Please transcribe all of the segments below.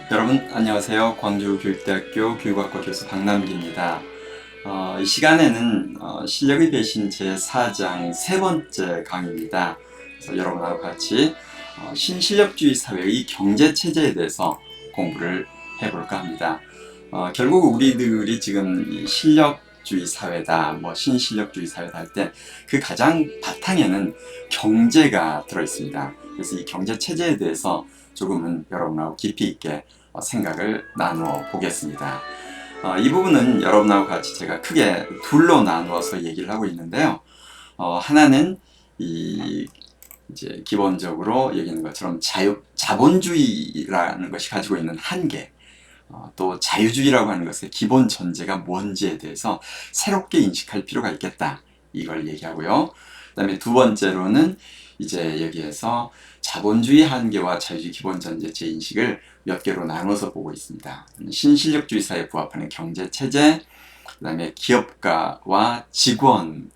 여러분 안녕하세요. 광주교육대학교 교육학과 교수 박남기입니다. 이 시간에는 실력의 배신 제4장 세 번째 강의입니다. 그래서 여러분하고 같이 신실력주의 사회의 경제체제에 대해서 공부를 해볼까 합니다. 결국 우리들이 지금 이 실력주의 사회다, 신실력주의 사회다 할 때 그 가장 바탕에는 경제가 들어있습니다. 그래서 이 경제체제에 대해서 조금은 여러분하고 깊이 있게 생각을 나누어 보겠습니다. 이 부분은 여러분하고 같이 제가 크게 둘로 나누어서 얘기를 하고 있는데요. 하나는 이제 기본적으로 얘기하는 것처럼 자본주의라는 것이 가지고 있는 한계, 또 자유주의라고 하는 것의 기본 전제가 뭔지에 대해서 새롭게 인식할 필요가 있겠다. 이걸 얘기하고요. 그 다음에 두 번째로는 이제 여기에서 자본주의 한계와 자유주의 기본 전제 제 인식을 몇 개로 나눠서 보고 있습니다. 신실력주의 사회에 부합하는 경제체제, 그 다음에 기업가와 직원,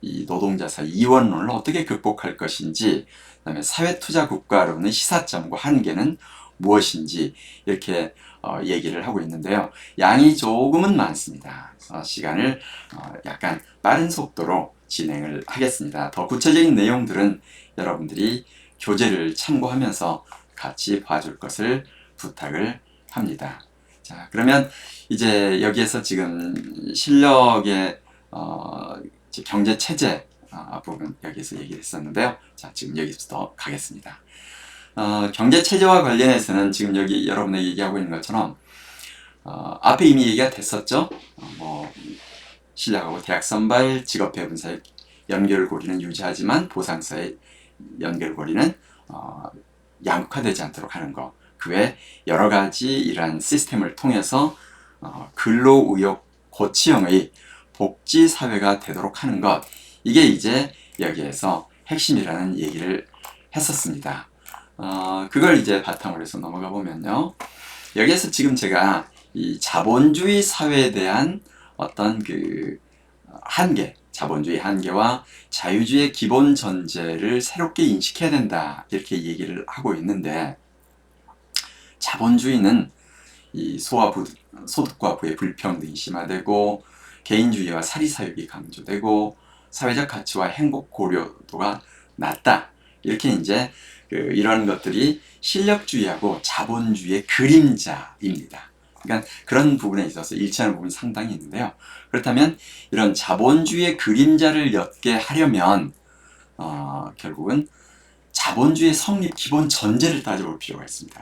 이 노동자 사이 이원론을 어떻게 극복할 것인지, 그 다음에 사회투자국가론의 시사점과 한계는 무엇인지 이렇게 얘기를 하고 있는데요. 양이 조금은 많습니다. 시간을 약간 빠른 속도로 진행을 하겠습니다. 더 구체적인 내용들은 여러분들이 교재를 참고하면서 같이 봐줄 것을 부탁을 합니다. 자, 그러면 이제 여기에서 지금 실력의 경제 체제 부분 여기서 얘기를 했었는데요. 자, 지금 여기부터 가겠습니다. 경제 체제와 관련해서는 지금 여기 여러분에게 얘기하고 있는 것처럼 앞에 이미 얘기가 됐었죠. 실력하고 대학 선발, 직업 배분 사이 연결고리는 유지하지만 보상사의 연결고리는 양극화되지 않도록 하는 것. 그 외 여러 가지 이러한 시스템을 통해서 근로의욕 고치형의 복지 사회가 되도록 하는 것. 이게 이제 여기에서 핵심이라는 얘기를 했었습니다. 그걸 이제 바탕으로 해서 넘어가 보면요. 여기에서 지금 제가 이 자본주의 사회에 대한 어떤 그 한계, 자본주의 한계와 자유주의의 기본 전제를 새롭게 인식해야 된다. 이렇게 얘기를 하고 있는데, 자본주의는 이 소득과 부의 불평등이 심화되고, 개인주의와 사리사욕이 강조되고, 사회적 가치와 행복 고려도가 낮다. 이렇게 이제 이런 것들이 실력주의하고 자본주의의 그림자입니다. 그러니까 그런 부분에 있어서 일치하는 부분이 상당히 있는데요. 그렇다면 이런 자본주의의 그림자를 엿게 하려면 결국은 자본주의 성립 기본 전제를 따져볼 필요가 있습니다.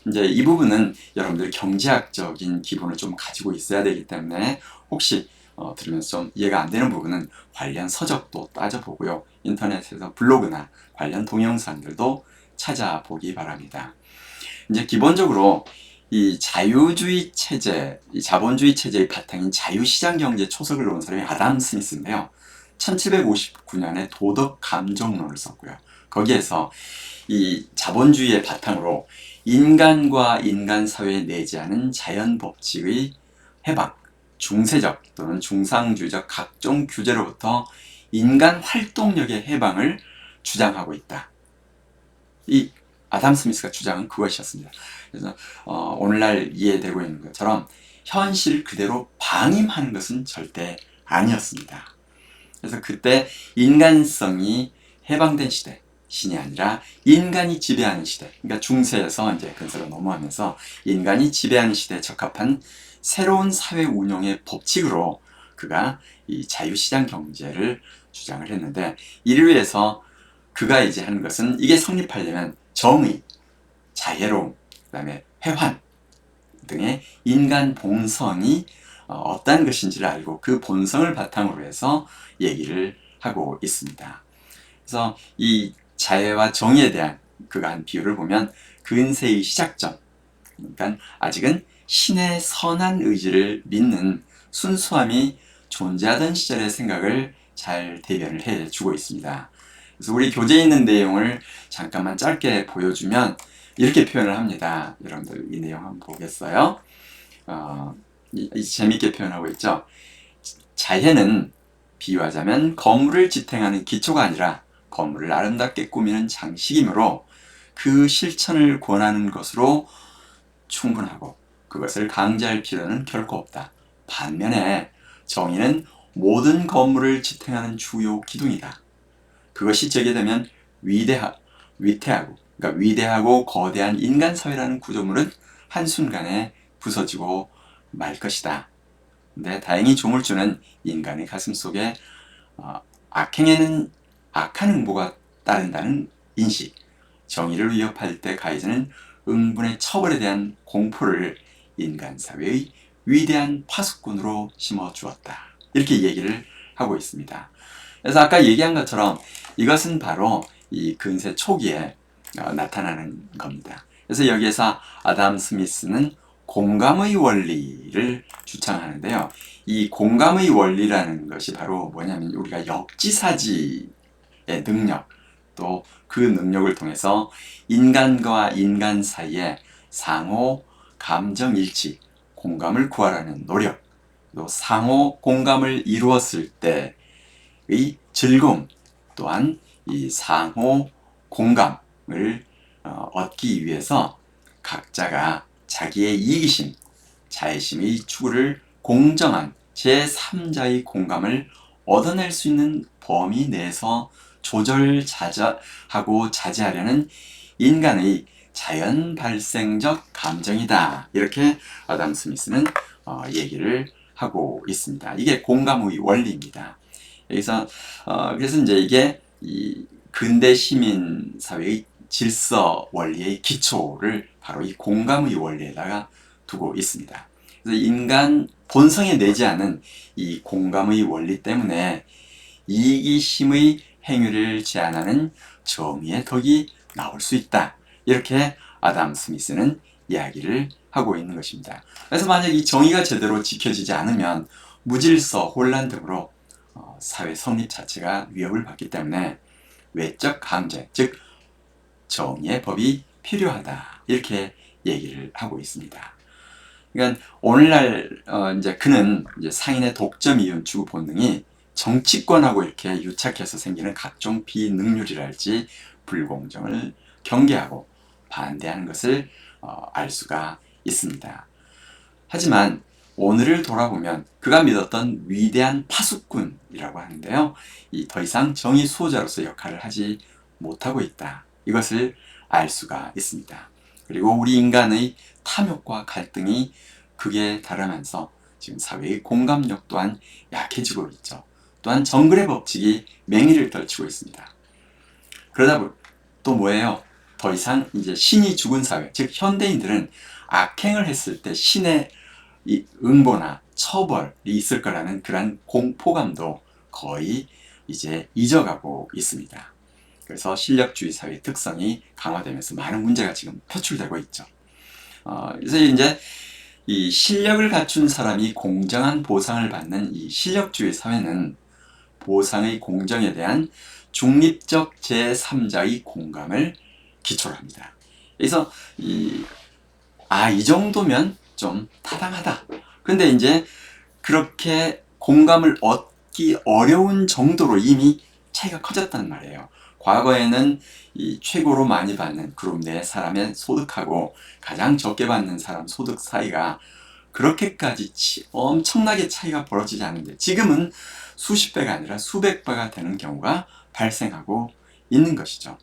이제 이 부분은 여러분들이 경제학적인 기본을 좀 가지고 있어야 되기 때문에 혹시 들으면서 좀 이해가 안 되는 부분은 관련 서적도 따져보고요. 인터넷에서 블로그나 관련 동영상들도 찾아보기 바랍니다. 이제 기본적으로 이 자유주의 체제, 이 자본주의 체제의 바탕인 자유시장 경제 초석을 놓은 사람이 아담 스미스인데요. 1759년에 도덕 감정론을 썼고요. 거기에서 이 자본주의의 바탕으로 인간과 인간 사회에 내재하는 자연 법칙의 해방, 중세적 또는 중상주의적 각종 규제로부터 인간 활동력의 해방을 주장하고 있다. 이 아담 스미스가 주장한 그것이었습니다. 그래서 오늘날 이해되고 있는 것처럼 현실 그대로 방임하는 것은 절대 아니었습니다. 그래서 그때 인간성이 해방된 시대, 신이 아니라 인간이 지배하는 시대, 그러니까 중세에서 이제 근세로 넘어가면서 인간이 지배하는 시대에 적합한 새로운 사회 운영의 법칙으로 그가 이 자유시장 경제를 주장을 했는데, 이를 위해서 그가 이제 하는 것은 이게 성립하려면 정의, 자애로움, 그 다음에 회환 등의 인간 본성이 어떤 것인지를 알고 그 본성을 바탕으로 해서 얘기를 하고 있습니다. 그래서 이 자애와 정의에 대한 그가 한 비유를 보면 근세의 시작점, 그러니까 아직은 신의 선한 의지를 믿는 순수함이 존재하던 시절의 생각을 잘 대변을 해주고 있습니다. 그래서 우리 교재에 있는 내용을 잠깐만 짧게 보여주면 이렇게 표현을 합니다. 여러분들 이 내용 한번 보겠어요? 재밌게 표현하고 있죠. 자해는 비유하자면 건물을 지탱하는 기초가 아니라 건물을 아름답게 꾸미는 장식이므로 그 실천을 권하는 것으로 충분하고 그것을 강제할 필요는 결코 없다. 반면에 정의는 모든 건물을 지탱하는 주요 기둥이다. 그것이 제게되면 위대하고 거대한 인간 사회라는 구조물은 한순간에 부서지고 말 것이다. 근데 다행히 조물주는 인간의 가슴 속에 악행에는 악한 응보가 따른다는 인식, 정의를 위협할 때 가해지는 응분의 처벌에 대한 공포를 인간 사회의 위대한 파수꾼으로 심어주었다. 이렇게 얘기를 하고 있습니다. 그래서 아까 얘기한 것처럼 이것은 바로 이 근세 초기에 나타나는 겁니다. 그래서 여기에서 아담 스미스는 공감의 원리를 주창하는데요. 이 공감의 원리라는 것이 바로 뭐냐면 우리가 역지사지의 능력, 또 그 능력을 통해서 인간과 인간 사이에 상호 감정 일치, 공감을 구하라는 노력, 또 상호 공감을 이루었을 때의 즐거움, 또한 이 상호 공감을 얻기 위해서 각자가 자기의 이기심, 자애심의 추구를 공정한 제3자의 공감을 얻어낼 수 있는 범위 내에서 조절하고 자제하려는 인간의 자연 발생적 감정이다. 이렇게 아담 스미스는 얘기를 하고 있습니다. 이게 공감의 원리입니다. 그래서 이제 이게 이 근대 시민 사회의 질서 원리의 기초를 바로 이 공감의 원리에다가 두고 있습니다. 그래서 인간 본성에 내지 않은 이 공감의 원리 때문에 이기심의 행위를 제한하는 정의의 덕이 나올 수 있다. 이렇게 아담 스미스는 이야기를 하고 있는 것입니다. 그래서 만약 이 정의가 제대로 지켜지지 않으면 무질서, 혼란 등으로 사회 성립 자체가 위협을 받기 때문에 외적 강제, 즉 정의의 법이 필요하다. 이렇게 얘기를 하고 있습니다. 그러니까 오늘날 이제 그는 이제 상인의 독점 이윤 추구 본능이 정치권하고 이렇게 유착해서 생기는 각종 비능률이랄지 불공정을 경계하고 반대하는 것을 알 수가 있습니다. 하지만 오늘을 돌아보면 그가 믿었던 위대한 파수꾼이라고 하는데요. 더 이상 정의 수호자로서 역할을 하지 못하고 있다. 이것을 알 수가 있습니다. 그리고 우리 인간의 탐욕과 갈등이 극에 달하면서 지금 사회의 공감력 또한 약해지고 있죠. 또한 정글의 법칙이 맹위를 떨치고 있습니다. 그러다 또 뭐예요? 더 이상 이제 신이 죽은 사회, 즉 현대인들은 악행을 했을 때 신의 이 응보나 처벌이 있을 거라는 그런 공포감도 거의 이제 잊어가고 있습니다. 그래서 실력주의 사회의 특성이 강화되면서 많은 문제가 지금 표출되고 있죠. 그래서 이제 이 실력을 갖춘 사람이 공정한 보상을 받는 이 실력주의 사회는 보상의 공정에 대한 중립적 제3자의 공감을 기초로 합니다. 그래서 이 정도면 좀 타당하다. 근데 이제 그렇게 공감을 얻기 어려운 정도로 이미 차이가 커졌단 말이에요. 과거에는 이 최고로 많이 받는 그룹 내 사람의 소득하고 가장 적게 받는 사람 소득 사이가 그렇게까지 엄청나게 차이가 벌어지지 않는데 지금은 수십 배가 아니라 수백 배가 되는 경우가 발생하고 있는 것이죠.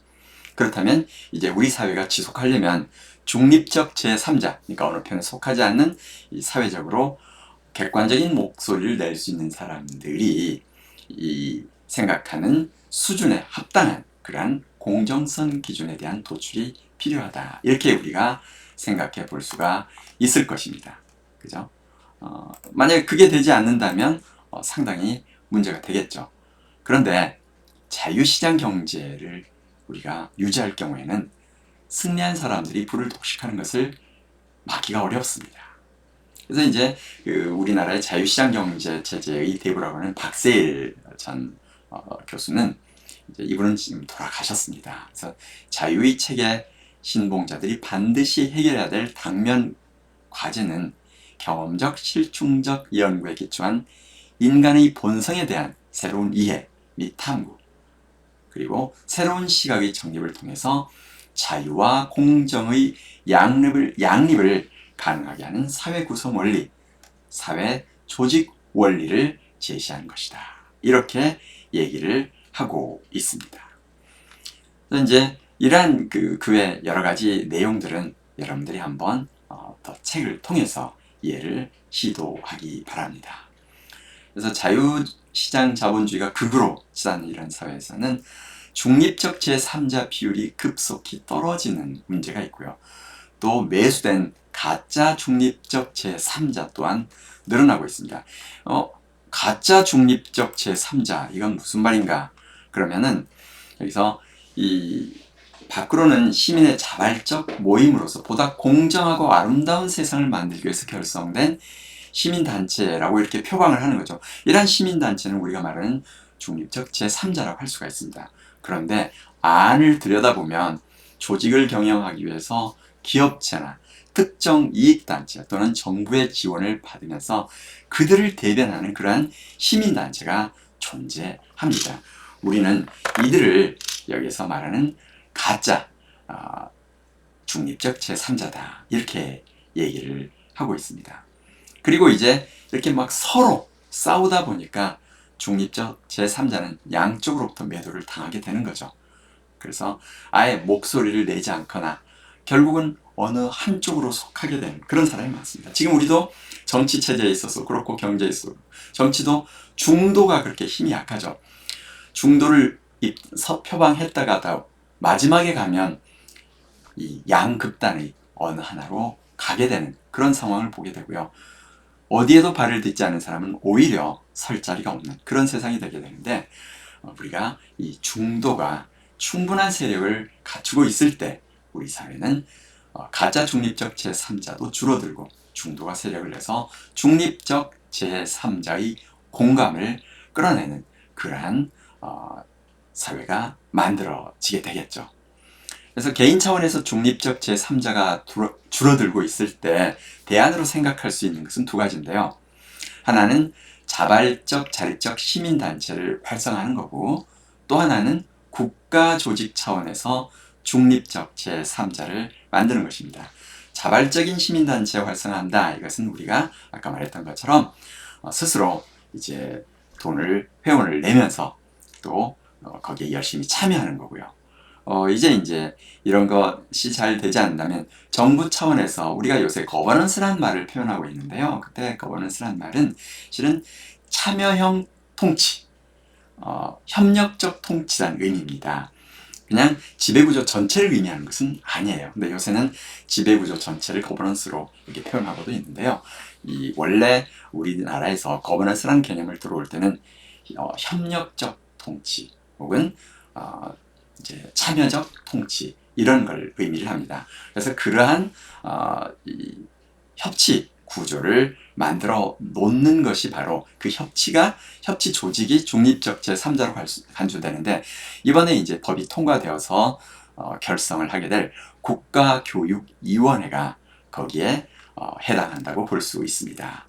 그렇다면 이제 우리 사회가 지속하려면 중립적 제3자, 그러니까 어느 편에 속하지 않는 이 사회적으로 객관적인 목소리를 낼 수 있는 사람들이 이 생각하는 수준에 합당한 그러한 공정성 기준에 대한 도출이 필요하다. 이렇게 우리가 생각해 볼 수가 있을 것입니다. 그죠? 만약에 그게 되지 않는다면 상당히 문제가 되겠죠. 그런데 자유시장 경제를 우리가 유지할 경우에는 승리한 사람들이 부를 독식하는 것을 막기가 어렵습니다. 그래서 이제 우리나라의 자유시장 경제 체제의 대부라고 하는 박세일 전 교수는 이제 이분은 지금 돌아가셨습니다. 그래서 자유의 체계 신봉자들이 반드시 해결해야 될 당면 과제는 경험적 실증적 연구에 기초한 인간의 본성에 대한 새로운 이해 및 탐구, 그리고 새로운 시각의 정립을 통해서 자유와 공정의 양립을 가능하게 하는 사회 구성 원리, 사회 조직 원리를 제시한 것이다. 이렇게 얘기를 하고 있습니다. 이제 이러한 그의 여러 가지 내용들은 여러분들이 한번 더 책을 통해서 이해를 시도하기 바랍니다. 그래서 자유시장 자본주의가 극으로 치닫는 이런 사회에서는 중립적 제3자 비율이 급속히 떨어지는 문제가 있고요. 또 매수된 가짜 중립적 제3자 또한 늘어나고 있습니다. 가짜 중립적 제3자 이건 무슨 말인가? 그러면은 여기서 이 밖으로는 시민의 자발적 모임으로서 보다 공정하고 아름다운 세상을 만들기 위해서 결성된 시민단체라고 이렇게 표방을 하는 거죠. 이러한 시민단체는 우리가 말하는 중립적 제3자라고 할 수가 있습니다. 그런데 안을 들여다보면 조직을 경영하기 위해서 기업체나 특정 이익단체 또는 정부의 지원을 받으면서 그들을 대변하는 그러한 시민단체가 존재합니다. 우리는 이들을 여기서 말하는 가짜 중립적 제3자다 이렇게 얘기를 하고 있습니다. 그리고 이제 이렇게 막 서로 싸우다 보니까 중립적 제3자는 양쪽으로부터 매도를 당하게 되는 거죠. 그래서 아예 목소리를 내지 않거나 결국은 어느 한쪽으로 속하게 되는 그런 사람이 많습니다. 지금 우리도 정치 체제에 있어서 그렇고 경제에 있어서 정치도 중도가 그렇게 힘이 약하죠. 중도를 표방했다가 마지막에 가면 이 양극단의 어느 하나로 가게 되는 그런 상황을 보게 되고요. 어디에도 발을 딛지 않은 사람은 오히려 설 자리가 없는 그런 세상이 되게 되는데 우리가 이 중도가 충분한 세력을 갖추고 있을 때 우리 사회는 가짜 중립적 제3자도 줄어들고 중도가 세력을 내서 중립적 제3자의 공감을 끌어내는 그러한 사회가 만들어지게 되겠죠. 그래서 개인 차원에서 중립적 제3자가 줄어들고 있을 때 대안으로 생각할 수 있는 것은 두 가지인데요. 하나는 자발적 자립적 시민단체를 활성화하는 거고 또 하나는 국가 조직 차원에서 중립적 제3자를 만드는 것입니다. 자발적인 시민단체 활성화한다. 이것은 우리가 아까 말했던 것처럼 스스로 이제 회원을 내면서 또 거기에 열심히 참여하는 거고요. 이제 이런 것이 잘 되지 않는다면 정부 차원에서 우리가 요새 거버넌스라는 말을 표현하고 있는데요. 그때 거버넌스라는 말은 실은 참여형 통치, 협력적 통치라는 의미입니다. 그냥 지배구조 전체를 의미하는 것은 아니에요. 근데 요새는 지배구조 전체를 거버넌스로 이렇게 표현하고도 있는데요. 원래 우리나라에서 거버넌스라는 개념을 들어올 때는 협력적 통치 혹은 이제 참여적 통치 이런 걸 의미를 합니다. 그래서 그러한 이 협치 구조를 만들어 놓는 것이 바로 그 협치 조직이 중립적 제3자로 간주되는데 이번에 이제 법이 통과되어서 결성을 하게 될 국가교육위원회가 거기에 해당한다고 볼 수 있습니다.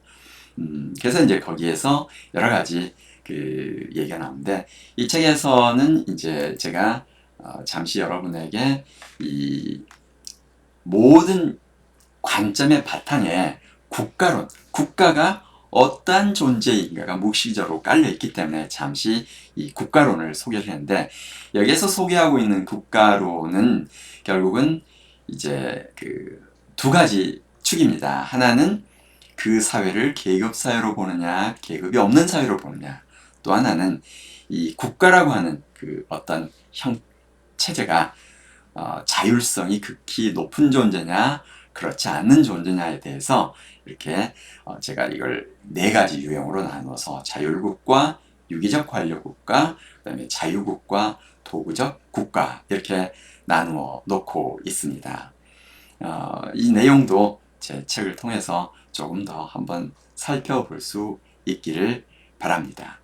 그래서 이제 거기에서 여러 가지 얘기가 나오는데 이 책에서는 이제 제가 잠시 여러분에게 이 모든 관점의 바탕에 국가가 어떠한 존재인가가 묵시적으로 깔려있기 때문에 잠시 이 국가론을 소개를 했는데 여기에서 소개하고 있는 국가론은 결국은 이제 두 가지 축입니다. 하나는 그 사회를 계급사회로 보느냐 계급이 없는 사회로 보느냐 또 하나는 이 국가라고 하는 어떤 체제가 자율성이 극히 높은 존재냐 그렇지 않는 존재냐에 대해서 이렇게 제가 이걸 네 가지 유형으로 나누어서 자율국가, 유기적 관료국가, 그다음에 자유국가, 도구적 국가 이렇게 나누어 놓고 있습니다. 이 내용도 제 책을 통해서 조금 더 한번 살펴볼 수 있기를 바랍니다.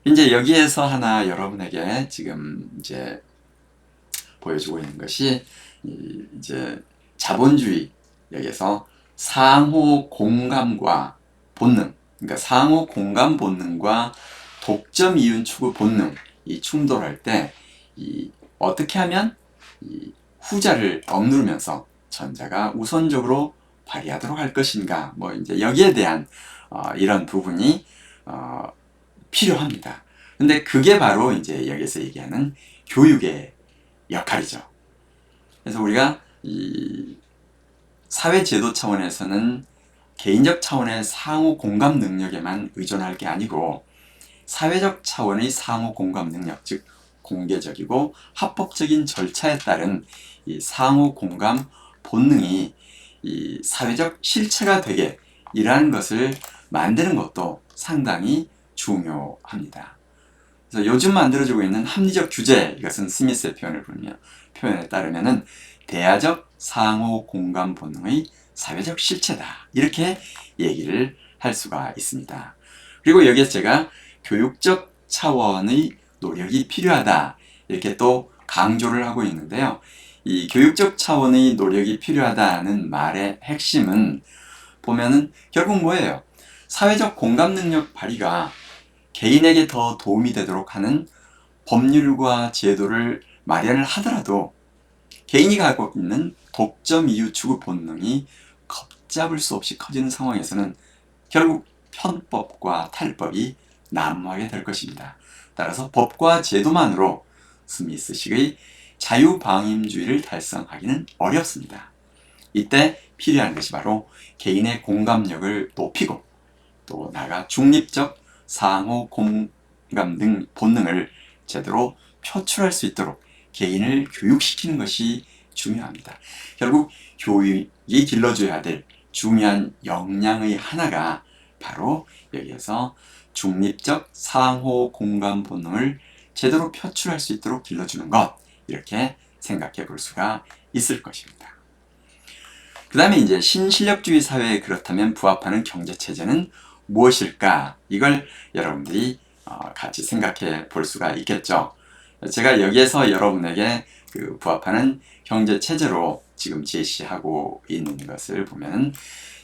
이제 여기에서 하나 여러분에게 지금 이제 보여주고 있는 것이 이제 자본주의 여기에서 상호 공감과 본능, 그러니까 상호 공감 본능과 독점 이윤 추구 본능 이 충돌할 때 어떻게 하면 이 후자를 억누르면서 전자가 우선적으로 발휘하도록 할 것인가, 뭐 이제 여기에 대한 이런 부분이 필요합니다. 근데 그게 바로 이제 여기서 얘기하는 교육의 역할이죠. 그래서 우리가 이 사회 제도 차원에서는 개인적 차원의 상호 공감 능력에만 의존할 게 아니고 사회적 차원의 상호 공감 능력, 즉 공개적이고 합법적인 절차에 따른 이 상호 공감 본능이 이 사회적 실체가 되게 일하는 것을 만드는 것도 상당히 중요합니다. 그래서 요즘 만들어지고 있는 합리적 규제, 이것은 스미스의 표현에 따르면은 대화적 상호 공감 본능의 사회적 실체다, 이렇게 얘기를 할 수가 있습니다. 그리고 여기에서 제가 교육적 차원의 노력이 필요하다, 이렇게 또 강조를 하고 있는데요. 이 교육적 차원의 노력이 필요하다는 말의 핵심은 보면은 결국 뭐예요? 사회적 공감 능력 발휘가 개인에게 더 도움이 되도록 하는 법률과 제도를 마련을 하더라도 개인이 갖고 있는 독점 이유 추구 본능이 걷잡을 수 없이 커지는 상황에서는 결국 편법과 탈법이 난무하게 될 것입니다. 따라서 법과 제도만으로 스미스식의 자유방임주의를 달성하기는 어렵습니다. 이때 필요한 것이 바로 개인의 공감력을 높이고 또 나아가 중립적 상호 공감 본능을 제대로 표출할 수 있도록 개인을 교육시키는 것이 중요합니다. 결국 교육이 길러줘야 될 중요한 역량의 하나가 바로 여기에서 중립적 상호 공감 본능을 제대로 표출할 수 있도록 길러주는 것, 이렇게 생각해 볼 수가 있을 것입니다. 그 다음에 이제 신실력주의 사회에 그렇다면 부합하는 경제체제는 무엇일까? 이걸 여러분들이 같이 생각해 볼 수가 있겠죠. 제가 여기에서 여러분에게 그 부합하는 경제체제로 지금 제시하고 있는 것을 보면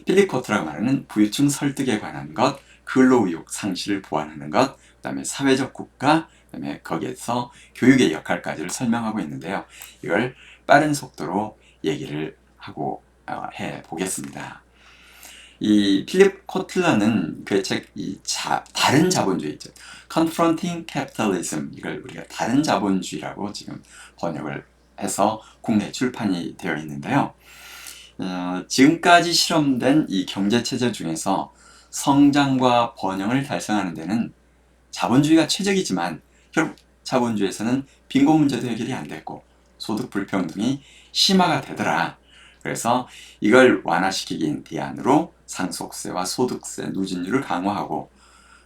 필립 코틀라가 말하는 부유층 설득에 관한 것, 근로의욕 상실을 보완하는 것, 그 다음에 사회적 국가, 그 다음에 거기에서 교육의 역할까지를 설명하고 있는데요. 이걸 빠른 속도로 얘기를 하고 해 보겠습니다. 이 필립 코틀러는 그의 책 다른 자본주의죠. Confronting Capitalism, 이걸 우리가 다른 자본주의라고 지금 번역을 해서 국내 출판이 되어 있는데요. 지금까지 실험된 이 경제체제 중에서 성장과 번영을 달성하는 데는 자본주의가 최적이지만 결국 자본주의에서는 빈곤 문제도 해결이 안 됐고 소득 불평등이 심화가 되더라. 그래서 이걸 완화시키기 대안으로 상속세와 소득세, 누진율을 강화하고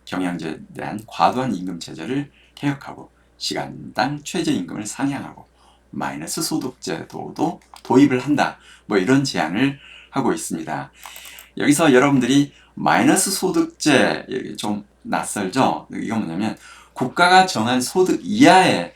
경영제에 대한 과도한 임금체제를 개혁하고 시간당 최저임금을 상향하고 마이너스 소득제도도 도입을 한다. 뭐 이런 제안을 하고 있습니다. 여기서 여러분들이 마이너스 소득제, 좀 낯설죠? 이건 뭐냐면 국가가 정한 소득 이하의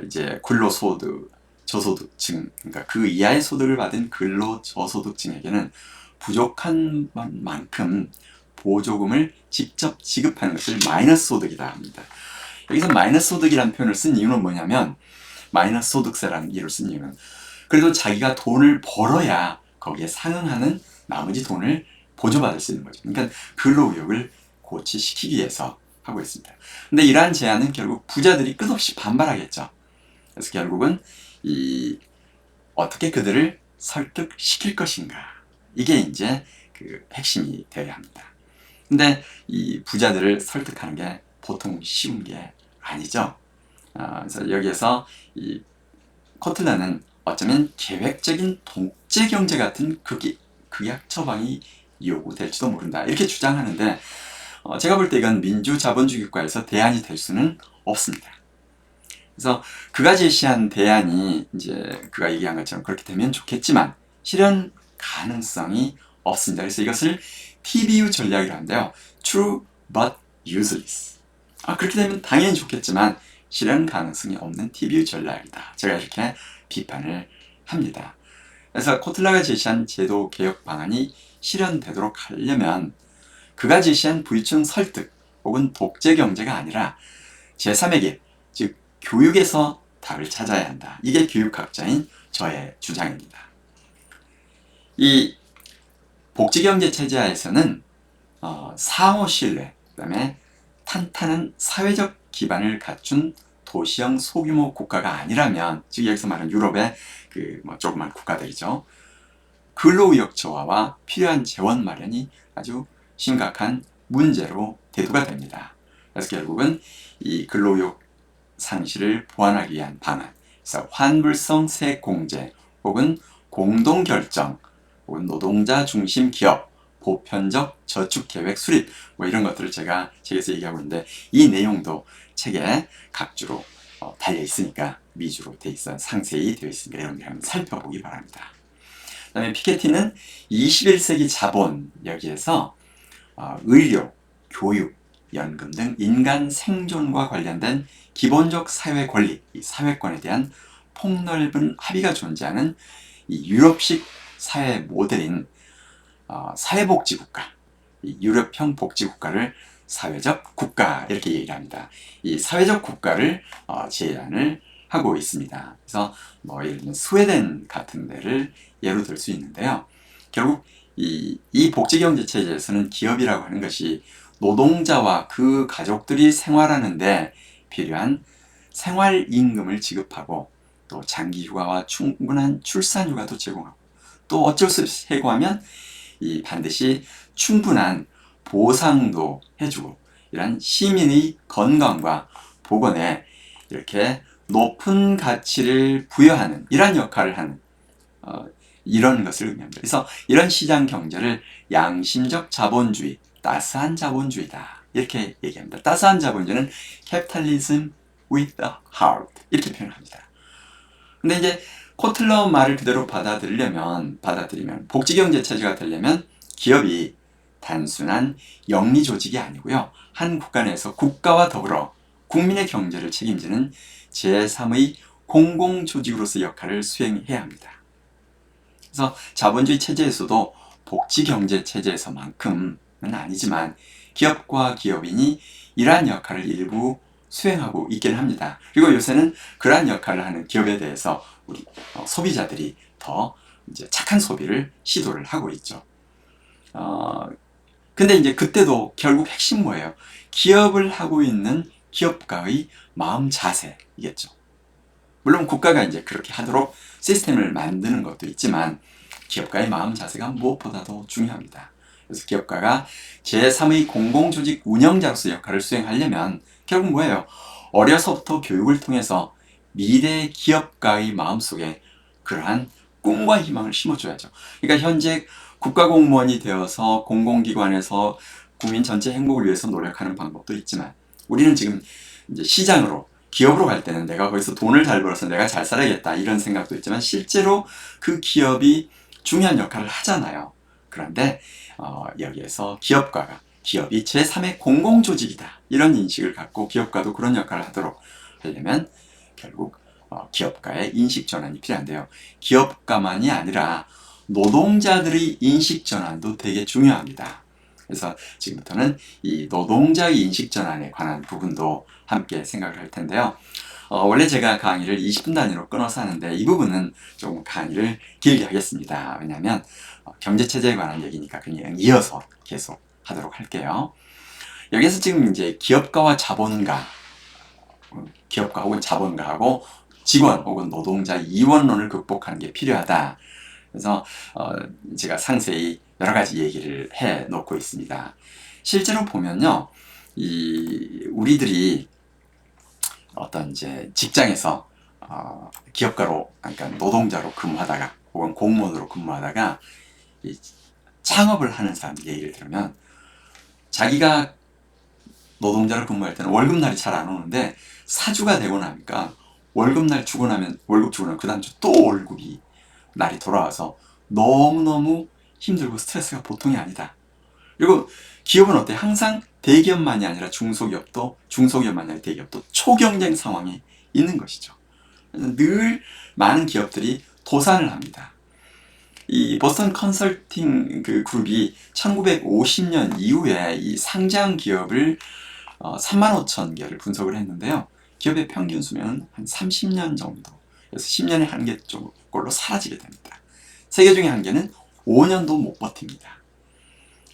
이제 근로소득, 저소득층, 그러니까 그 이하의 소득을 받은 근로저소득층에게는 부족한 만큼 보조금을 직접 지급하는 것을 마이너스 소득이다 합니다. 여기서 마이너스 소득이라는 표현을 쓴 이유는 뭐냐면, 마이너스 소득세라는 이유를 쓴 이유는 그래도 자기가 돈을 벌어야 거기에 상응하는 나머지 돈을 보조받을 수 있는 거죠. 그러니까 근로의욕을 고취시키기 위해서 하고 있습니다. 근데 이러한 제안은 결국 부자들이 끝없이 반발하겠죠. 그래서 결국은 어떻게 그들을 설득시킬 것인가, 이게 이제 그 핵심이 되어야 합니다. 근데 이 부자들을 설득하는 게 보통 쉬운 게 아니죠. 그래서 여기에서 이 코틀러는 어쩌면 계획적인 독재 경제 같은 극약 처방이 요구될지도 모른다, 이렇게 주장하는데 제가 볼 때 이건 민주자본주의 국가에서 대안이 될 수는 없습니다. 그래서 그가 제시한 대안이 이제 그가 얘기한 것처럼 그렇게 되면 좋겠지만 실현 가능성이 없습니다. 그래서 이것을 TBU 전략이라고 하는데요. True but useless. 그렇게 되면 당연히 좋겠지만 실현 가능성이 없는 TBU 전략이다. 제가 이렇게 비판을 합니다. 그래서 코틀라가 제시한 제도 개혁 방안이 실현되도록 하려면 그가 제시한 부유층 설득 혹은 독재 경제가 아니라 제3의 길, 즉 교육에서 답을 찾아야 한다. 이게 교육학자인 저의 주장입니다. 이 복지경제 체제하에서는 상호 신뢰, 그 다음에 탄탄한 사회적 기반을 갖춘 도시형 소규모 국가가 아니라면, 즉 여기서 말하는 유럽의 그 조그만 국가들이죠. 근로의욕 저하와 필요한 재원 마련이 아주 심각한 문제로 대두가 됩니다. 그래서 결국은 이 근로의욕 상실을 보완하기 위한 방안, 그래서 환불성 세공제 혹은 공동결정 혹은 노동자 중심 기업, 보편적 저축계획 수립, 이런 것들을 제가 책에서 얘기하고 있는데, 이 내용도 책에 각주로 달려 있으니까, 미주로 돼 있어 상세히 되어 있으니까 여러분들이 한번 살펴보기 바랍니다. 그 다음에 피케티는 21세기 자본, 여기에서 의료, 교육, 연금 등 인간 생존과 관련된 기본적 사회 권리, 이 사회권에 대한 폭넓은 합의가 존재하는 이 유럽식 사회 모델인 사회복지국가, 이 유럽형 복지국가를 사회적 국가, 이렇게 얘기를 합니다. 이 사회적 국가를 제안을 하고 있습니다. 그래서 예를 들면 스웨덴 같은 데를 예로 들 수 있는데요. 결국 이 복지경제 체제에서는 기업이라고 하는 것이 노동자와 그 가족들이 생활하는데 필요한 생활임금을 지급하고, 또 장기휴가와 충분한 출산휴가도 제공하고, 또 어쩔 수 없이 해고하면 반드시 충분한 보상도 해주고, 이런 시민의 건강과 보건에 이렇게 높은 가치를 부여하는 이런 역할을 하는 이런 것을 의미합니다. 그래서 이런 시장 경제를 양심적 자본주의, 따스한 자본주의다, 이렇게 얘기합니다. 따스한 자본주의는 capitalism with a heart, 이렇게 표현합니다. 근데 이제 코틀러 말을 그대로 받아들이면 복지경제 체제가 되려면 기업이 단순한 영리 조직이 아니고요, 한 국가 내에서 국가와 더불어 국민의 경제를 책임지는 제3의 공공조직으로서 역할을 수행해야 합니다. 그래서 자본주의 체제에서도 복지경제 체제에서만큼은 아니지만 기업과 기업인이 이러한 역할을 일부 수행하고 있긴 합니다. 그리고 요새는 그러한 역할을 하는 기업에 대해서 우리 소비자들이 더 이제 착한 소비를 시도를 하고 있죠. 근데 이제 그때도 결국 핵심 뭐예요? 기업을 하고 있는 기업가의 마음 자세이겠죠. 물론 국가가 이제 그렇게 하도록 시스템을 만드는 것도 있지만, 기업가의 마음 자세가 무엇보다도 중요합니다. 그래서 기업가가 제3의 공공조직 운영자로서 역할을 수행하려면 결국 뭐예요? 어려서부터 교육을 통해서 미래 기업가의 마음속에 그러한 꿈과 희망을 심어줘야죠. 그러니까 현재 국가공무원이 되어서 공공기관에서 국민 전체 행복을 위해서 노력하는 방법도 있지만, 우리는 지금 이제 시장으로, 기업으로 갈 때는 내가 거기서 돈을 잘 벌어서 내가 잘 살아야겠다, 이런 생각도 있지만, 실제로 그 기업이 중요한 역할을 하잖아요. 그런데 여기에서 기업이 제3의 공공조직이다, 이런 인식을 갖고 기업가도 그런 역할을 하도록 하려면 결국 기업가의 인식전환이 필요한데요. 기업가만이 아니라 노동자들의 인식전환도 되게 중요합니다. 그래서 지금부터는 이 노동자의 인식전환에 관한 부분도 함께 생각을 할 텐데요. 원래 제가 강의를 20분 단위로 끊어서 하는데, 이 부분은 조금 강의를 길게 하겠습니다. 왜냐하면 경제체제에 관한 얘기니까 그냥 이어서 계속 하도록 할게요. 여기서 지금 이제 기업가 혹은 자본가하고 직원 혹은 노동자 이원론을 극복하는 게 필요하다. 그래서 제가 상세히 여러 가지 얘기를 해 놓고 있습니다. 실제로 보면요, 우리들이 어떤 이제 직장에서 기업가로, 그러니까 노동자로 근무하다가 혹은 공무원으로 근무하다가 창업을 하는 사람 얘기를 들으면, 자기가 노동자로 근무할 때는 월급날이 잘 안 오는데 사주가 되고 나니까 월급 주고 나면 그 다음 주 또 월급이 날이 돌아와서 너무너무 힘들고 스트레스가 보통이 아니다. 그리고 기업은 어때? 항상 대기업만이 아니라 중소기업만이 아니라 대기업도 초경쟁 상황에 있는 것이죠. 늘 많은 기업들이 도산을 합니다. 이 보스턴 컨설팅 그 그룹이 1950년 이후에 이 상장 기업을 35,000개를 분석을 했는데요. 기업의 평균 수명은 한 30년 정도. 그래서 10년에 한 개 정도로 사라지게 됩니다. 세계 중에 한 개는 5년도 못 버팁니다.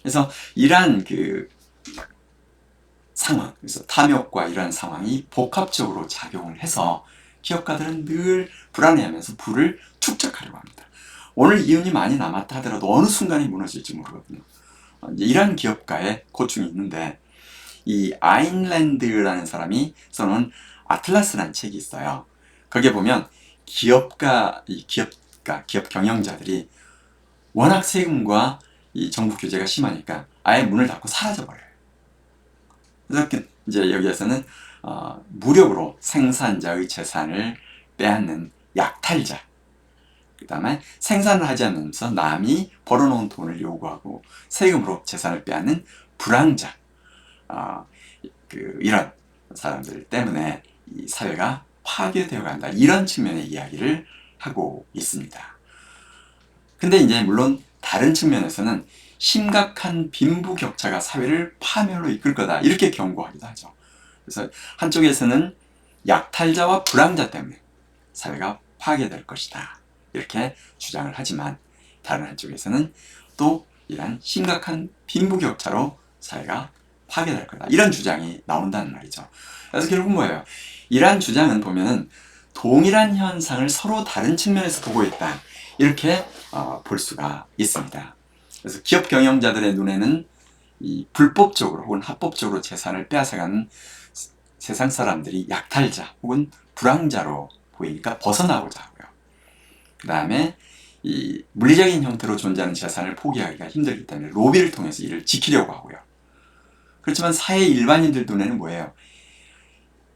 그래서 이러한 상황, 그래서 탐욕과 이러한 상황이 복합적으로 작용을 해서 기업가들은 늘 불안해하면서 부를 축적하려고 합니다. 오늘 이윤이 많이 남았다 하더라도 어느 순간에 무너질지 모르거든요. 이제 이러한 기업가의 고충이 있는데, 이 아인랜드라는 사람이 써놓은 아틀라스라는 책이 있어요. 거기에 보면 기업 경영자들이 워낙 세금과 이 정부 규제가 심하니까 아예 문을 닫고 사라져버려요. 그래서 이제 여기에서는 무력으로 생산자의 재산을 빼앗는 약탈자, 그 다음에 생산을 하지 않으면서 남이 벌어놓은 돈을 요구하고 세금으로 재산을 빼앗는 불황자, 이런 사람들 때문에 이 사회가 파괴되어 간다, 이런 측면의 이야기를 하고 있습니다. 근데 이제 물론 다른 측면에서는 심각한 빈부격차가 사회를 파멸로 이끌 거다, 이렇게 경고하기도 하죠. 그래서 한쪽에서는 약탈자와 불황자 때문에 사회가 파괴될 것이다, 이렇게 주장을 하지만, 다른 한쪽에서는 또 이러한 심각한 빈부격차로 사회가 파괴될 거다, 이런 주장이 나온다는 말이죠. 그래서 결국 뭐예요? 이러한 주장은 보면은 동일한 현상을 서로 다른 측면에서 보고 있다, 이렇게 볼 수가 있습니다. 그래서 기업 경영자들의 눈에는 이 불법적으로 혹은 합법적으로 재산을 빼앗아가는 세상 사람들이 약탈자 혹은 불황자로 보이니까 벗어나고자 하고요. 그 다음에 이 물리적인 형태로 존재하는 재산을 포기하기가 힘들기 때문에 로비를 통해서 이를 지키려고 하고요. 그렇지만 사회 일반인들 눈에는 뭐예요?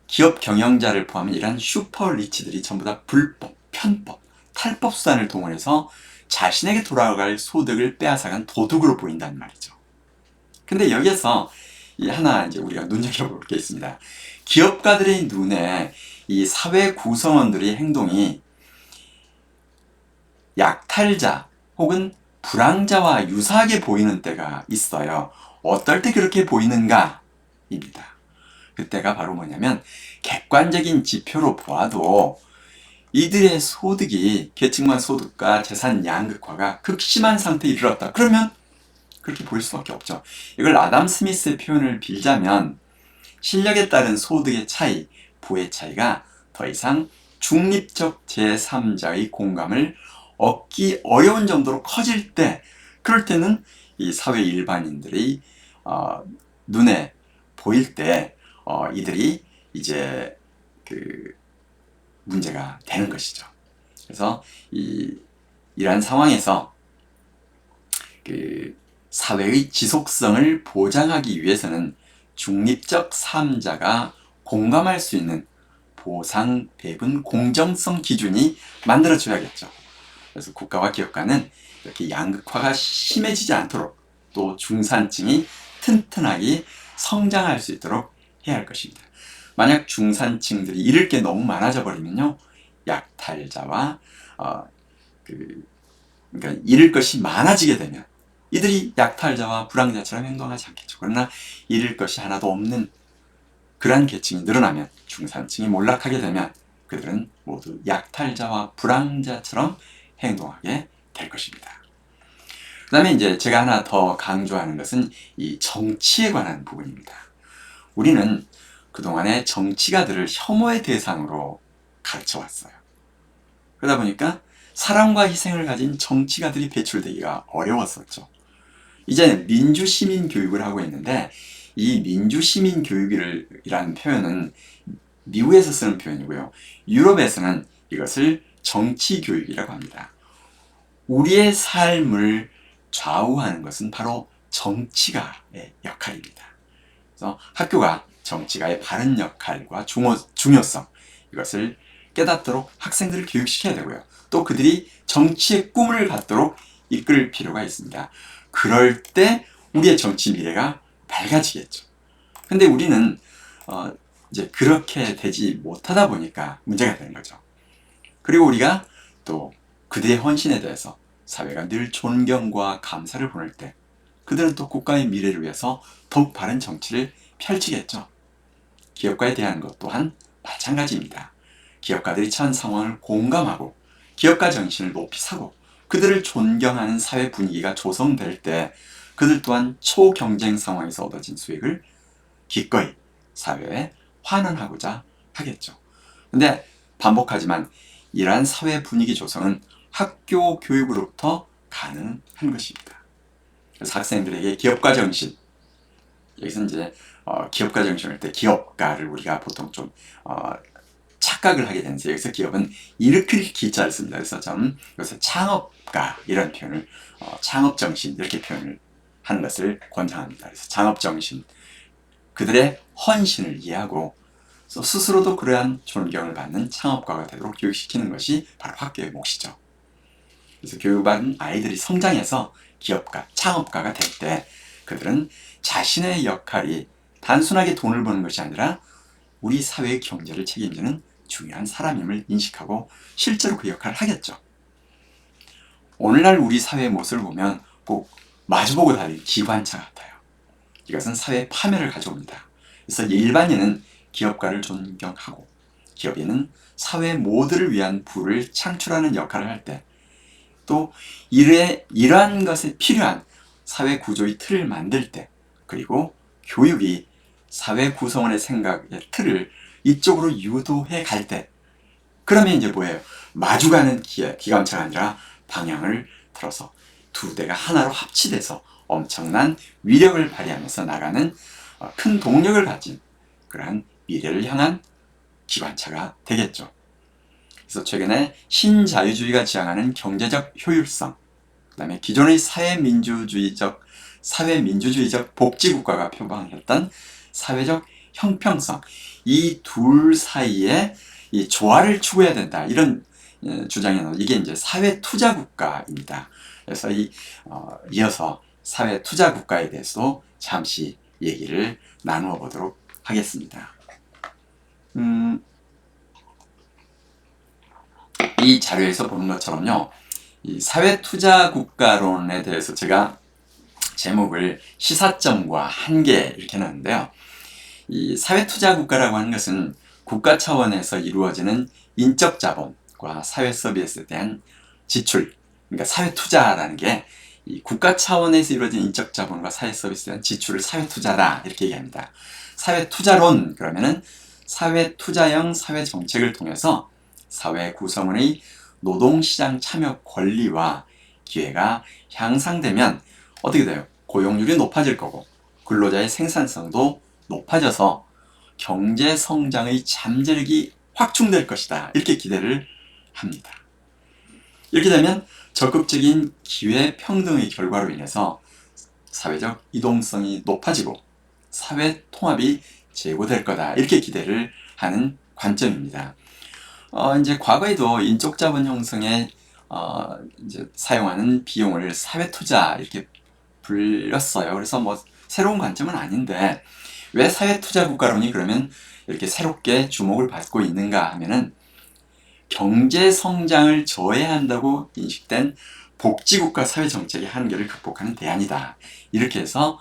기업 경영자를 포함한 이러한 슈퍼 리치들이 전부 다 불법, 편법, 탈법 수단을 동원해서 자신에게 돌아갈 소득을 빼앗아간 도둑으로 보인다는 말이죠. 근데 여기에서 하나 이제 우리가 눈여겨볼 게 있습니다. 기업가들의 눈에 이 사회 구성원들의 행동이 약탈자 혹은 불황자와 유사하게 보이는 때가 있어요. 어떨 때 그렇게 보이는가? 입니다. 그때가 바로 뭐냐면, 객관적인 지표로 보아도 이들의 소득이 계층간 소득과 재산 양극화가 극심한 상태에 이르렀다, 그러면 그렇게 보일 수밖에 없죠. 이걸 아담 스미스의 표현을 빌자면, 실력에 따른 소득의 차이, 부의 차이가 더 이상 중립적 제3자의 공감을 얻기 어려운 정도로 커질 때, 그럴 때는 이 사회 일반인들의 눈에 보일 때 이들이 이제 문제가 되는 것이죠. 그래서 이러한 상황에서 사회의 지속성을 보장하기 위해서는 중립적 3자가 공감할 수 있는 보상, 배분, 공정성 기준이 만들어져야겠죠. 그래서 국가와 기업가는 이렇게 양극화가 심해지지 않도록, 또 중산층이 튼튼하게 성장할 수 있도록 해야 할 것입니다. 만약 중산층들이 잃을 게 너무 많아져 버리면요, 약탈자와 그러니까 잃을 것이 많아지게 되면 이들이 약탈자와 불황자처럼 행동하지 않겠죠. 그러나 잃을 것이 하나도 없는 그러한 계층이 늘어나면, 중산층이 몰락하게 되면 그들은 모두 약탈자와 불황자처럼 행동하게 될 것입니다. 그 다음에 이제 제가 하나 더 강조하는 것은 이 정치에 관한 부분입니다. 우리는 그동안에 정치가들을 혐오의 대상으로 가르쳐 왔어요. 그러다 보니까 사랑과 희생을 가진 정치가들이 배출되기가 어려웠었죠. 이제는 민주시민 교육을 하고 있는데, 이 민주시민 교육이라는 표현은 미국에서 쓰는 표현이고요. 유럽에서는 이것을 정치교육이라고 합니다. 우리의 삶을 좌우하는 것은 바로 정치가의 역할입니다. 그래서 학교가 정치가의 바른 역할과 중요성, 이것을 깨닫도록 학생들을 교육시켜야 되고요. 또 그들이 정치의 꿈을 갖도록 이끌 필요가 있습니다. 그럴 때 우리의 정치 미래가 밝아지겠죠. 근데 우리는 이제 그렇게 되지 못하다 보니까 문제가 되는 거죠. 그리고 우리가 또 그들의 헌신에 대해서 사회가 늘 존경과 감사를 보낼 때, 그들은 또 국가의 미래를 위해서 더욱 바른 정치를 펼치겠죠. 기업가에 대한 것 또한 마찬가지입니다. 기업가들이 처한 상황을 공감하고 기업가 정신을 높이 사고 그들을 존경하는 사회 분위기가 조성될 때 그들 또한 초경쟁 상황에서 얻어진 수익을 기꺼이 사회에 환원하고자 하겠죠. 근데 반복하지만 이러한 사회 분위기 조성은 학교 교육으로부터 가능한 것입니다. 그래서 학생들에게 기업가 정신, 여기서 이제 기업가 정신을 할 때 기업가를 우리가 보통 좀 착각을 하게 되는데, 여기서 기업은 일으킬 기자를 씁니다. 그래서 저는 여기서 창업가 이런 표현을 창업 정신 이렇게 표현을 하는 것을 권장합니다. 그래서 창업 정신, 그들의 헌신을 이해하고 스스로도 그러한 존경을 받는 창업가가 되도록 교육시키는 것이 바로 학교의 몫이죠. 그래서 교육받은 아이들이 성장해서 기업가, 창업가가 될 때 그들은 자신의 역할이 단순하게 돈을 버는 것이 아니라 우리 사회의 경제를 책임지는 중요한 사람임을 인식하고 실제로 그 역할을 하겠죠. 오늘날 우리 사회의 모습을 보면 꼭 마주보고 달린 기관차 같아요. 이것은 사회 파멸을 가져옵니다. 그래서 일반인은 기업가를 존경하고 기업인은 사회 모두를 위한 부를 창출하는 역할을 할 때, 또 이러한 것에 필요한 사회 구조의 틀을 만들 때, 그리고 교육이 사회 구성원의 생각의 틀을 이쪽으로 유도해 갈 때, 그러면 이제 뭐예요? 마주가는 기관차가 아니라 방향을 틀어서 두 대가 하나로 합치돼서 엄청난 위력을 발휘하면서 나가는 큰 동력을 가진 그러한 미래를 향한 기관차가 되겠죠. 그래서 최근에 신자유주의가 지향하는 경제적 효율성, 그 다음에 기존의 사회민주주의적 복지국가가 표방했던 사회적 형평성, 이 둘 사이에 이 조화를 추구해야 된다, 이런 주장이 나오고, 이게 이제 사회투자국가입니다. 그래서 이어서 사회투자국가에 대해서도 잠시 얘기를 나누어 보도록 하겠습니다. 이 자료에서 보는 것처럼요, 이 사회투자국가론에 대해서 제가 제목을 시사점과 한계 이렇게 놨는데요. 이 사회투자국가라고 하는 것은 국가 차원에서 이루어지는 인적 자본과 사회 서비스에 대한 지출, 그러니까 사회투자라는 게 이 국가 차원에서 이루어진 인적 자본과 사회 서비스에 대한 지출을 사회투자다 이렇게 얘기합니다. 사회투자론, 그러면은 사회투자형 사회정책을 통해서 사회 구성원의 노동시장 참여 권리와 기회가 향상되면 어떻게 돼요? 고용률이 높아질 거고 근로자의 생산성도 높아져서 경제 성장의 잠재력이 확충될 것이다, 이렇게 기대를 합니다. 이렇게 되면 적극적인 기회 평등의 결과로 인해서 사회적 이동성이 높아지고 사회 통합이 제고될 거다, 이렇게 기대를 하는 관점입니다. 이제 과거에도 인적 자본 형성에 이제 사용하는 비용을 사회 투자 이렇게 불렸어요. 그래서 뭐 새로운 관점은 아닌데, 왜 사회 투자 국가론이 그러면 이렇게 새롭게 주목을 받고 있는가 하면은 경제 성장을 저해한다고 인식된 복지국가 사회정책의 한계를 극복하는 대안이다, 이렇게 해서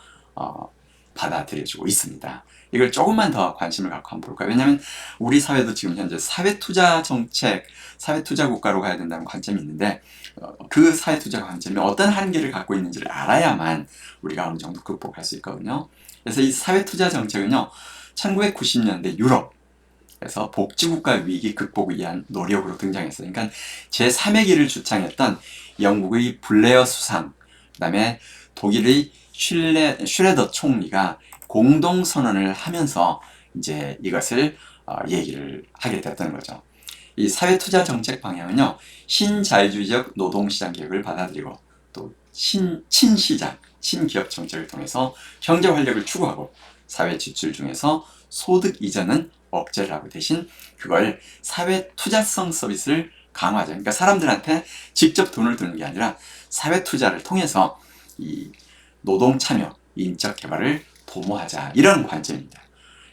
받아들여지고 있습니다. 이걸 조금만 더 관심을 갖고 한번 볼까요? 왜냐하면 우리 사회도 지금 현재 사회투자 정책, 사회투자 국가로 가야 된다는 관점이 있는데, 그 사회투자 관점이 어떤 한계를 갖고 있는지를 알아야만 우리가 어느 정도 극복할 수 있거든요. 그래서 이 사회투자 정책은요, 1990년대 유럽에서 복지국가 위기 극복을 위한 노력으로 등장했어요. 그러니까 제3의 길을 주창했던 영국의 블레어 수상, 그 다음에 독일의 슈레더 총리가 공동선언을 하면서 이제 이것을 얘기를 하게 됐던 거죠. 이 사회투자 정책 방향은요, 신자유주의적 노동시장 계획을 받아들이고 또 친시장, 친기업 정책을 통해서 경제 활력을 추구하고 사회 지출 중에서 소득 이전은 억제를 하고 대신 그걸 사회 투자성 서비스를 강화하자. 그러니까 사람들한테 직접 돈을 드는 게 아니라 사회 투자를 통해서 이 노동 참여, 인적 개발을 도모하자, 이런 관점입니다.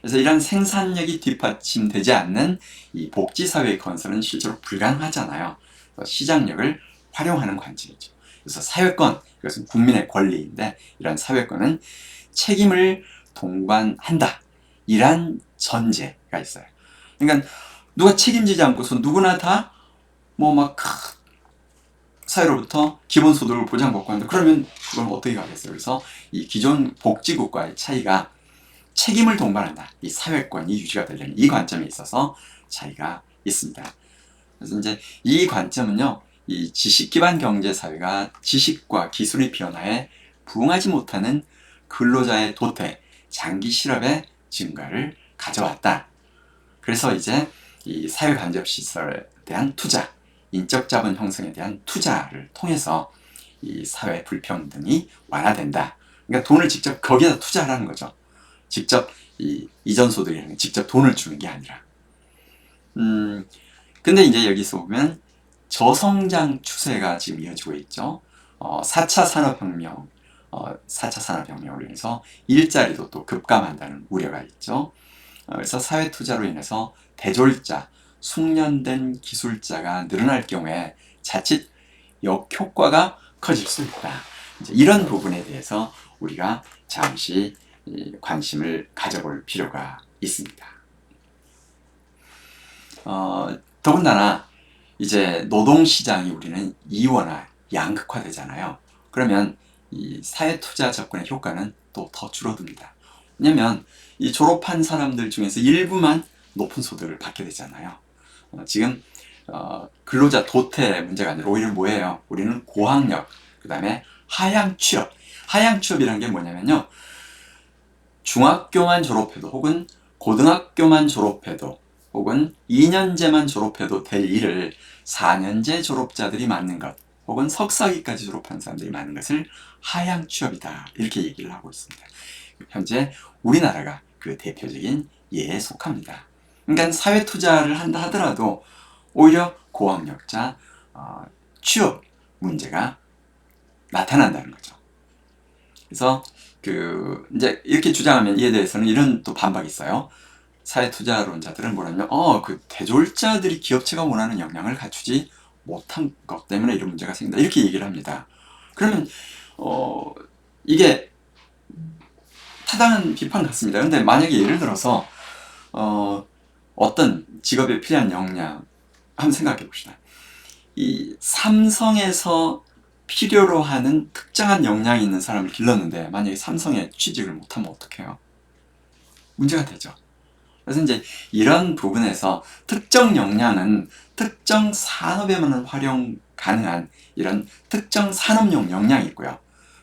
그래서 이런 생산력이 뒷받침되지 않는 이 복지사회의 건설은 실제로 불가능하잖아요. 시장력을 활용하는 관점이죠. 그래서 사회권, 이것은 국민의 권리인데, 이런 사회권은 책임을 동반한다, 이란 전제가 있어요. 그러니까 누가 책임지지 않고서 누구나 다 뭐 막 사회로부터 기본소득을 보장받고 한다. 그러면 그건 어떻게 가겠어요? 그래서 이 기존 복지국가의 차이가 책임을 동반한다. 이 사회권이 유지가 되려면 이 관점에 있어서 차이가 있습니다. 그래서 이제 이 관점은요, 이 지식 기반 경제 사회가 지식과 기술의 변화에 부응하지 못하는 근로자의 도태, 장기 실업의 증가를 가져왔다. 그래서 이제 이 사회 간접 시설에 대한 투자, 인적 자본 형성에 대한 투자를 통해서 이 사회 불평등이 완화된다. 그러니까 돈을 직접 거기에다 투자하라는 거죠. 직접 이 이전 소득이라는 직접 돈을 주는 게 아니라. 근데 이제 여기서 보면 저성장 추세가 지금 이어지고 있죠. 4차 산업혁명, 4차 산업혁명으로 인해서 일자리도 또 급감한다는 우려가 있죠. 그래서 사회 투자로 인해서 대졸자, 숙련된 기술자가 늘어날 경우에 자칫 역효과가 커질 수 있다. 이제 이런 부분에 대해서 우리가 잠시 관심을 가져볼 필요가 있습니다. 더군다나 이제 노동시장이 우리는 이원화, 양극화되잖아요. 그러면 이 사회투자 접근의 효과는 또 더 줄어듭니다. 왜냐면 이 졸업한 사람들 중에서 일부만 높은 소득을 받게 되잖아요. 지금 근로자 도태 문제가 아니라 오히려 뭐예요? 우리는 고학력, 그 다음에 하향 취업. 하향 취업이라는 게 뭐냐면요, 중학교만 졸업해도 혹은 고등학교만 졸업해도 혹은 2년제만 졸업해도 될 일을 4년제 졸업자들이 맡는 것, 혹은 석사기까지 졸업한 사람들이 맡는 것을 하향 취업이다, 이렇게 얘기를 하고 있습니다. 현재 우리나라가 그 대표적인 예에 속합니다. 그러니까 사회 투자를 한다 하더라도 오히려 고학력자 취업 문제가 나타난다는 거죠. 그래서 이제 이렇게 주장하면 이에 대해서는 이런 또 반박이 있어요. 사회 투자론자들은 뭐냐면 그 대졸자들이 기업체가 원하는 역량을 갖추지 못한 것 때문에 이런 문제가 생긴다, 이렇게 얘기를 합니다. 그러면 이게 타당한 비판 같습니다. 근데 만약에 예를 들어서 어떤 직업에 필요한 역량 한번 생각해 봅시다. 이 삼성에서 필요로 하는 특정한 역량이 있는 사람을 길렀는데 만약에 삼성에 취직을 못하면 어떡해요? 문제가 되죠. 그래서 이제 이런 부분에서 특정 역량은 특정 산업에만 활용 가능한 이런 특정 산업용 역량이 있고요,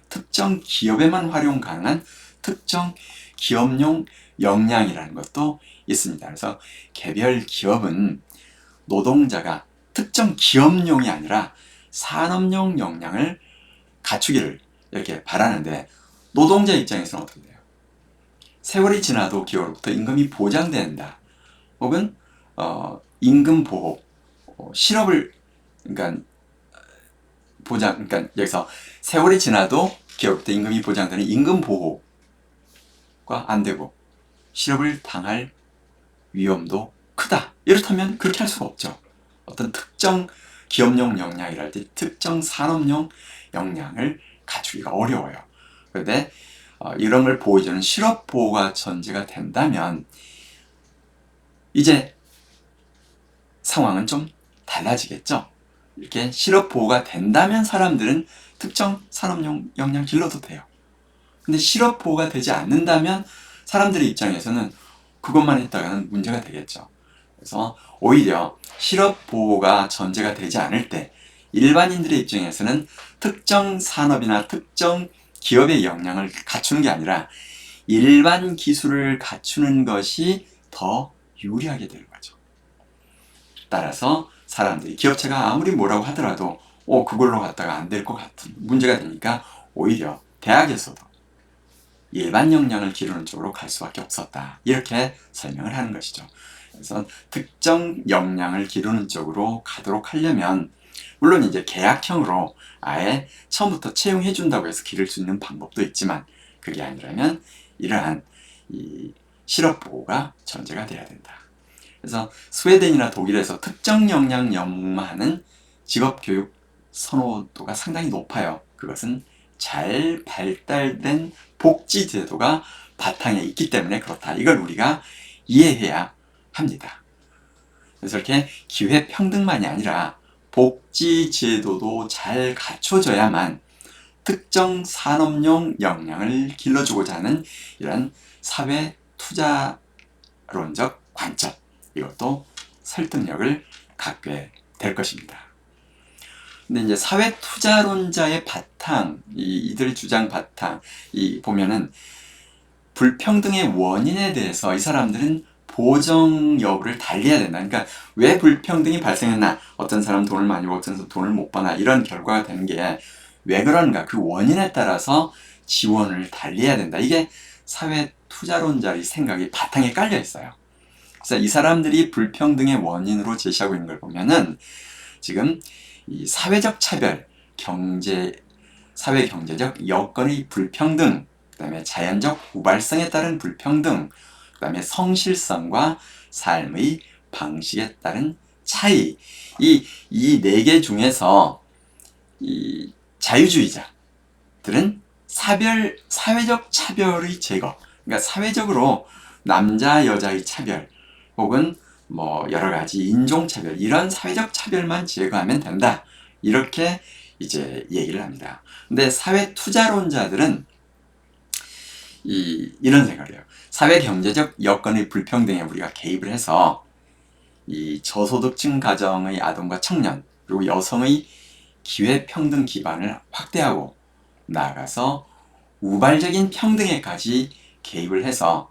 특정 기업에만 활용 가능한 특정 기업용 역량이라는 것도 있습니다. 그래서 개별 기업은 노동자가 특정 기업용이 아니라 산업용 역량을 갖추기를 이렇게 바라는데, 노동자 입장에서는 어떻게 돼요? 세월이 지나도 기업으로부터 임금이 보장된다, 혹은 임금 보호, 실업을, 그러니까 그러니까 여기서 세월이 지나도 기업으로부터 임금이 보장되는 임금 보호가 안 되고 실업을 당할 위험도 크다, 이렇다면 그렇게 할 수가 없죠. 어떤 특정 기업용 역량이랄 때 특정 산업용 역량을 갖추기가 어려워요. 그런데 이런 걸 보호해주는 실업 보호가 전제가 된다면 이제 상황은 좀 달라지겠죠. 이렇게 실업 보호가 된다면 사람들은 특정 산업용 역량 길러도 돼요. 근데 실업 보호가 되지 않는다면 사람들의 입장에서는 그것만 했다가는 문제가 되겠죠. 그래서 오히려 실업 보호가 전제가 되지 않을 때 일반인들의 입장에서는 특정 산업이나 특정 기업의 역량을 갖추는 게 아니라 일반 기술을 갖추는 것이 더 유리하게 되는 거죠. 따라서 사람들이 기업체가 아무리 뭐라고 하더라도 그걸로 갖다가 안 될 것 같은 문제가 되니까 오히려 대학에서도 일반 역량을 기르는 쪽으로 갈 수밖에 없었다, 이렇게 설명을 하는 것이죠. 그래서 특정 역량을 기르는 쪽으로 가도록 하려면 물론 이제 계약형으로 아예 처음부터 채용해 준다고 해서 기를 수 있는 방법도 있지만, 그게 아니라면 이러한 이 실업 보호가 전제가 돼야 된다. 그래서 스웨덴이나 독일에서 특정 역량 연마하는 직업교육 선호도가 상당히 높아요. 그것은 잘 발달된 복지 제도가 바탕에 있기 때문에 그렇다, 이걸 우리가 이해해야 합니다. 그래서 이렇게 기회 평등만이 아니라 복지 제도도 잘 갖춰져야만 특정 산업용 역량을 길러주고자 하는 이런 사회 투자론적 관점, 이것도 설득력을 갖게 될 것입니다. 근데 이제 사회 투자론자의 바탕, 이들 주장 바탕, 보면은 불평등의 원인에 대해서 이 사람들은 보정 여부를 달리해야 된다. 그러니까 왜 불평등이 발생했나? 어떤 사람 돈을 많이 벌고 어떤 사람 돈을 못 버나 이런 결과가 되는 게 왜 그런가? 그 원인에 따라서 지원을 달리해야 된다. 이게 사회 투자론자의 생각이 바탕에 깔려 있어요. 그래서 이 사람들이 불평등의 원인으로 제시하고 있는 걸 보면은 지금 이 사회적 차별, 사회 경제적 여건의 불평등, 그 다음에 자연적 우발성에 따른 불평등, 그 다음에 성실성과 삶의 방식에 따른 차이, 이 네 개 중에서 이 자유주의자들은 사회적 차별의 제거, 그러니까 사회적으로 남자 여자의 차별 혹은 뭐 여러 가지 인종차별, 이런 사회적 차별만 제거하면 된다, 이렇게 이제 얘기를 합니다. 근데 사회 투자론자들은 이런 생각을 해요. 사회 경제적 여건의 불평등에 우리가 개입을 해서 이 저소득층 가정의 아동과 청년, 그리고 여성의 기회평등 기반을 확대하고 나아가서 우발적인 평등에까지 개입을 해서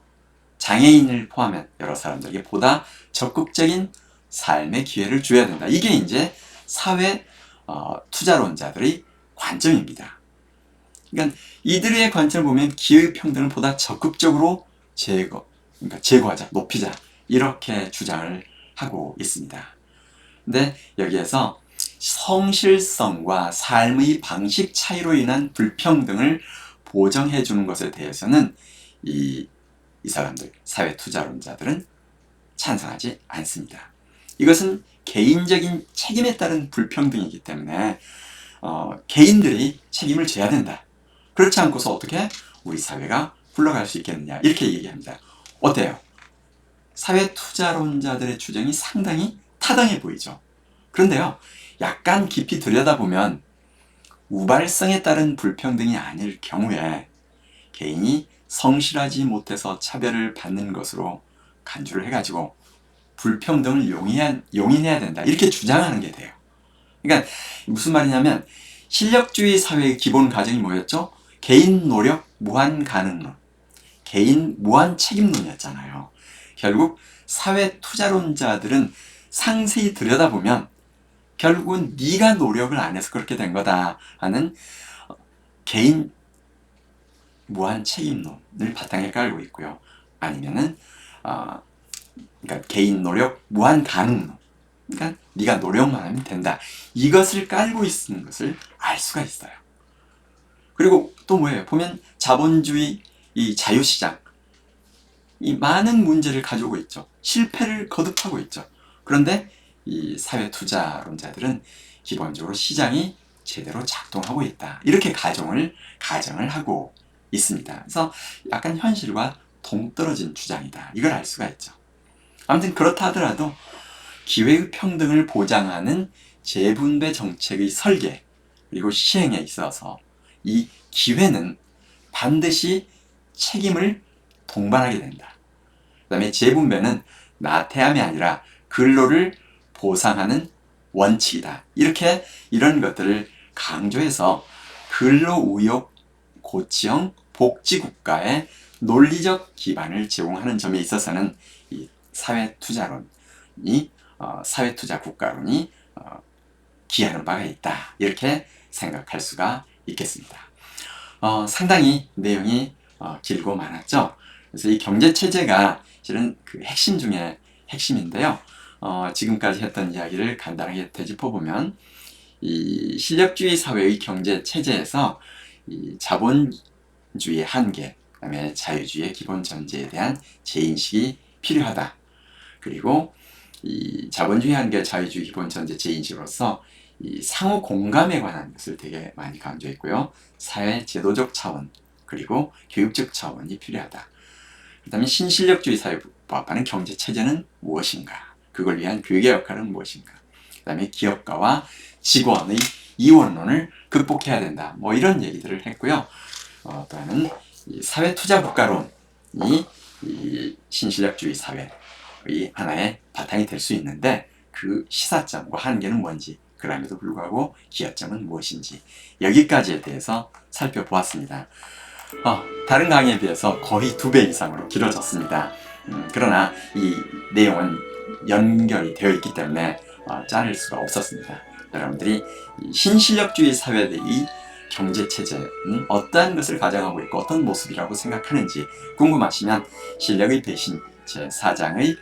장애인을 포함한 여러 사람들에게 보다 적극적인 삶의 기회를 줘야 된다. 이게 이제 사회 투자론자들의 관점입니다. 그러니까 이들의 관점을 보면 기회평등을 보다 적극적으로 그러니까 제거하자, 높이자, 이렇게 주장을 하고 있습니다. 근데 여기에서 성실성과 삶의 방식 차이로 인한 불평등을 보정해 주는 것에 대해서는 이 사람들, 사회 투자론자들은 찬성하지 않습니다. 이것은 개인적인 책임에 따른 불평등이기 때문에 개인들이 책임을 져야 된다. 그렇지 않고서 어떻게 우리 사회가 굴러갈 수 있겠느냐, 이렇게 얘기합니다. 어때요? 사회 투자론자들의 주장이 상당히 타당해 보이죠. 그런데요, 약간 깊이 들여다보면 우발성에 따른 불평등이 아닐 경우에 개인이 성실하지 못해서 차별을 받는 것으로 간주를 해가지고 불평등을 용인해야 된다, 이렇게 주장하는 게 돼요. 그러니까 무슨 말이냐면 실력주의 사회의 기본 가정이 뭐였죠? 개인 노력 무한 가능론, 개인 무한 책임론이었잖아요. 결국 사회 투자론자들은 상세히 들여다보면 결국은 네가 노력을 안 해서 그렇게 된 거다 하는 개인 무한 책임론을 바탕에 깔고 있고요. 아니면은 그러니까 개인 노력 무한 가능론, 그러니까 네가 노력만 하면 된다, 이것을 깔고 있는 것을 알 수가 있어요. 그리고 또 뭐예요? 보면 자본주의, 이 자유시장, 이 많은 문제를 가지고 있죠. 실패를 거듭하고 있죠. 그런데 이 사회 투자론자들은 기본적으로 시장이 제대로 작동하고 있다, 이렇게 가정을 하고 있습니다. 그래서 약간 현실과 동떨어진 주장이다, 이걸 알 수가 있죠. 아무튼 그렇다 하더라도 기회의 평등을 보장하는 재분배 정책의 설계 그리고 시행에 있어서 이 기회는 반드시 책임을 동반하게 된다. 그 다음에 재분배는 나태함이 아니라 근로를 보상하는 원칙이다. 이런 것들을 강조해서 근로의욕 고치형 복지국가의 논리적 기반을 제공하는 점에 있어서는 이 사회투자론이 사회투자국가론이 기하는 바가 있다, 이렇게 생각할 수가 있겠습니다. 상당히 내용이 길고 많았죠. 그래서 이 경제체제가 실은 그 핵심 중에 핵심인데요. 지금까지 했던 이야기를 간단하게 되짚어보면 이 실력주의 사회의 경제체제에서 이 자본주의의 한계, 그 다음에 자유주의의 기본 전제에 대한 재인식이 필요하다. 그리고 이 자본주의 한계, 자유주의 기본 전제 재인식으로서 이 상호 공감에 관한 것을 되게 많이 강조했고요. 사회 제도적 차원 그리고 교육적 차원이 필요하다. 그 다음에 신실력주의 사회에 부합하는 경제체제는 무엇인가? 그걸 위한 교육의 역할은 무엇인가? 그 다음에 기업가와 직원의 이원론을 극복해야 된다. 뭐 이런 얘기들을 했고요. 또 하나는 사회투자국가론이 이 신실력주의 사회의 하나의 바탕이 될 수 있는데 그 시사점과 한계는 뭔지, 그럼에도 불구하고 기여점은 무엇인지, 여기까지에 대해서 살펴보았습니다. 다른 강의에 비해서 거의 2배 이상으로 길어졌습니다. 그러나 이 내용은 연결이 되어 있기 때문에 자를 수가 없었습니다. 여러분들이 이 신실력주의 사회의 경제체제는 어떠한 것을 가정하고 있고 어떤 모습이라고 생각하는지 궁금하시면 실력의 배신 제4장의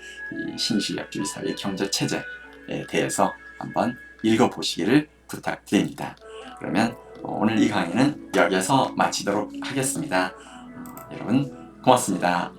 신실력주의 사회의 경제체제에 대해서 한번 읽어보시기를 부탁드립니다. 그러면 오늘 이 강의는 여기에서 마치도록 하겠습니다. 여러분 고맙습니다.